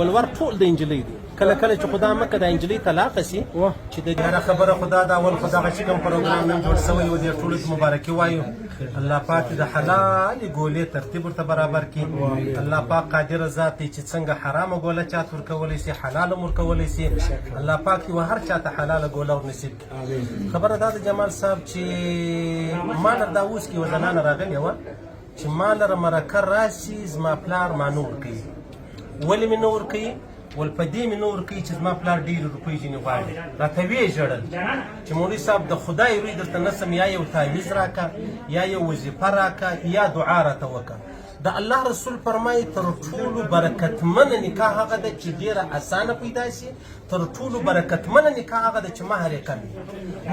ولور ټول د انجلۍ دی کله کله چې خدا مکه د انجلۍ طلاق شي چې د هر خبره خدا دا اول خدا چې کوم پروګرام نن جوړ شوی و د ټول مبارکي وایو الله پاک د حلال ګولې ترتیب ورته برابر کړي الله پاک قادر ذات چې څنګه حرام ګوله چات ورکولای شي حلال ورکولای شي الله پاک یو هر چاته حلال ګوله ور نصیب کړي خبره دا د جمال صاحب چې مال دا اوس کې وزنانه راغلی و چې مال را مرکه راشي زما پلار ما نور کوي ولې مې نور کوي ول په دې مې نور کوي چې زما پلار ډېرې روپۍ ځینې غواړي راته ویې ژړل چې مولوي صاحب د خدای روی درته نسم یا یو تعویض راکه یا یو وظیفه راکه یا دعا راته وکړه د الله رسول فرمایي تر ټولو برکتمنه نکاح هغه ده چې ډېره اسانه پیدا شي تر ټولو برکتمنه نکاح هغه ده چې مهر یې کم وي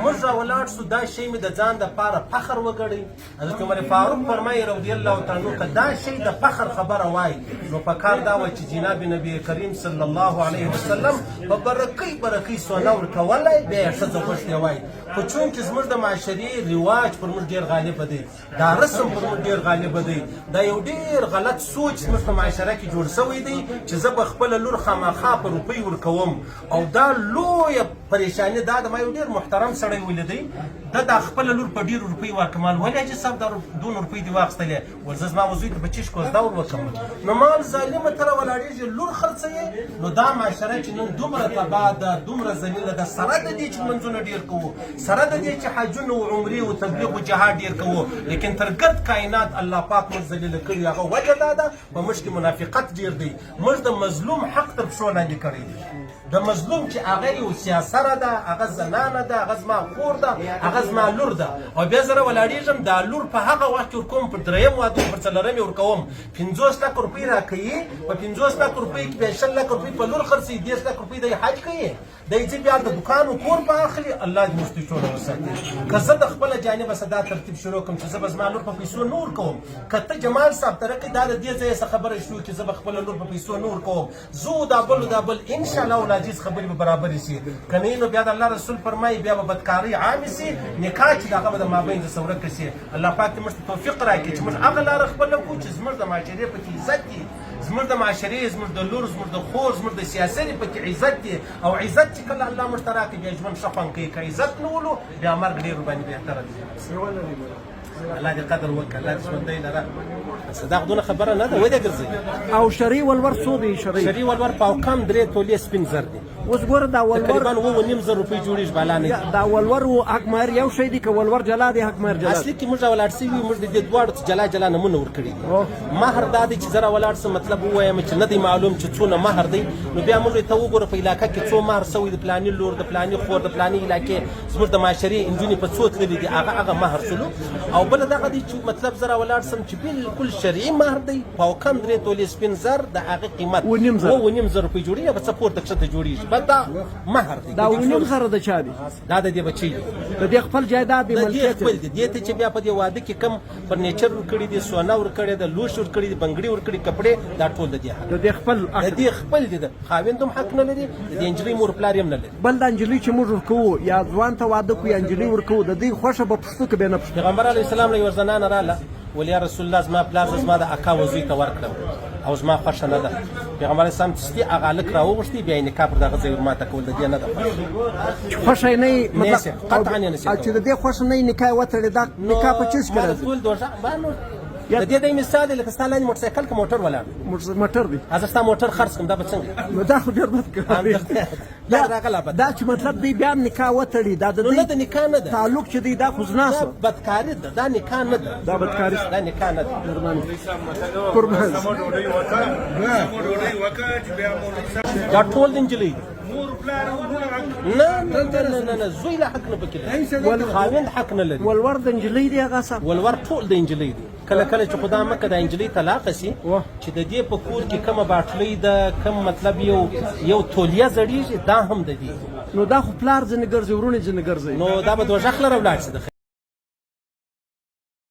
موږ راولاړ سو دا شی مې د ځان دپاره فخر وګڼئ حضرت عمر فاروق فرمایي رضی الله تعالی عنه که دا شی د فخر خبره وای نو پکار دا وه چې جناب نبی کریم صلی الله علیه وسلم په برکۍ سونه ورکولی بیا یې ښځه غوښتې وای خو چونکې زموږ د معاشرې رواج پر موږ ډېر غالبه دی دا رسم پر موږ ډېر غالبه دی دا یو ډېر غلط سوچ زموږ په معاشره کې جوړ شوی دی چې زه به خپله لور خامخا په روپۍ ورکوم او دا لویه پریشاني دا د ما یو ډېر محترم سړی ولیدی ده دا خپله لور په ډېرو روپۍ ورکمال ولې حاجي صاحب دا دونه روپۍ دې واخیستلې ول زه زما وزوی ته په چیش کوزده ور وکړم نو مال ظالمه ته راولاړېږي لور خرڅوې نو دا معاشره چې نن دومره تباه ده دومره ذلیله ده سره د دې چې منځونه ډېر کوو سره د دې چې حجونه و عمرې و تبلیغ و جهاد ډېر کوو لیکن تر ګرد کائنات الله پاک موږ ذلیله کړي هغه وجه دا ده په موږ کې منافقت ډېر دی موږ د مظلوم حق تر پښو لاندې کړی دی د مظلوم چې هغه یو سیاسره ده هغه زنانه ده هغه زما خور ده هغه زما لور ده او بیا زه راولاړېږم دا لور په هغه وخت کې ورکوم پر درېیم واده پر څلورم یې ورکوم 50 لک روپۍ راکوي په 50 لک روپۍ کې بیا 10 لک روپۍ په لور خرڅوي 10 لک روپۍ دی حج کوي دی ځي بیا د دوکان و کور په اخلي الله دې موږ ته ټوله وساتي که زه د خپله جانبه څه دا ترتیب شروع کړم چې زه به زما لور په پیسو نه ورکوم که ته جمال صاحب ترقي دا د دې ځایه څه خبره شروع چې زه به خپله لور په پیسو نه ورکوم زه دا بل انشاءالله العزیز خبرې به برابرې شي که نه نو بیا د الله رسول فرمایي بیا به بدکارۍ عامې شي نکاح چې د هغه به د مابین څخه ورکه شي الله پاک دې موږ ته توفیق راکړي چې موږ هغه لاره خپله کړو چې زموږ د معاشرې پکې عزت دي زموږ د معاشرې زموږ د لور زموږ د خور زموږ د سیاسرې پکې عزت دي او عزت چې کله الله موږ ته راکړي بیا ژوند ښه خوند کوي که عزت نه ولو بیا مرګ ډېر ورباندې بهتره دی الله دې قدر وکړه الله دې ژوندی لره صدق دونه خبره نه ده ودې ګرځي او شرعي ولور څو دی شرعي ولور په کم 3 تولې سپین زر دی اوس ګوره دا ولور تقریبا 9.5 روپۍ جوړېږي بالا نه دا ولور او حق مهر یو شی دی که ولور جلا دی حق مهر جلا اصلي کې موږ راولاړ سوي موږ د دې دواړو جلا جلا نمونه ورکړي دي مهر دا دی چې زه راولاړ سم مطلب ووایم چې نه دی معلوم چې څونه مهر دی نو بیا موږ ته وګوره په علاقه کې څو مهر سوی د پلاني لور د پلاني خور د پلاني علاقې زموږ د معاشرې نجونې په څو تللي دي هغه مهر سلو او بله دغه دی چې مطلب زه راولاړ سم چې بالکل شرعي مهر دی په کم 3 تولې سپین زر د هغې قیمت 9.5 روپۍ جوړېږي به څه پورته کښته جوړېږي بس دا مهر دی دا 9.5 زره د چا دی دا د دې بچی دی د دې خپل جایداد دی ملکیت خپل دی دې ته چې بیا په دې واده کې کم فرنیچر ورکړي دي سونه ورکړي ده لوښ ورکړي دي بنګړي ورکړي کپړې دا ټول د دې خپل د دې خپل دي د خاوند هم حق نه لري د انجلۍ مور پلار هم نه لري بل د انجلۍ چې موږ ورکوو یا ځوان ته واده کوو یا انجلۍ ورکوو د دې خوښه به پښتو کې بیا نه پښتو پیغمبر علیه السلام له یوه زنانه راله ویل یا رسول الله زما پلار زما د اکا وزوی ته ورکړم او زما خوښه نه ده پیغمبر علیه السلام چستي هغه هلک راوغوښتي بیا یې نکاح پر دغه ځای ورماته کول د دې نه ده خوښه یې نه یې مطلب قطعا یې نشي چې د دې خوښه نه یې نکاح یې وتړې دا نکاح په چیز کې راځي ټول دوژه د دې دی مثال دی لکه ستا لاندې موټرسایکل که موټر ولاړ موټر دی زه ستا موټر خرڅ کړم دا به څنګه نو دا خو ډېر بد کار دی دا چې مطلب دی بیا نکاح وتړي دا د نه د نکاح نه ده تعلق چې دی دا خو زنا دا بدکاري ده دا نکاح نه ده دا بدکاري دا نکاح نه ده قربان دا ټول د نجلۍ نه زوی له حق نه پکې لري خاوند حق نه لري ولور د نجلۍ دی هغه صاحب ولور ټول د نجلۍ دی کله کله چې خدا مکه د نجلۍ طلاق شي چې د دې په کور کې کومه باټلۍ ده کوم مطلب یو تولیه زړېږي دا هم د دې نو دا خو پلار ځینې ګرځي ورونې ځینې ګرځي نو دا به دوژخ له راولاړ شي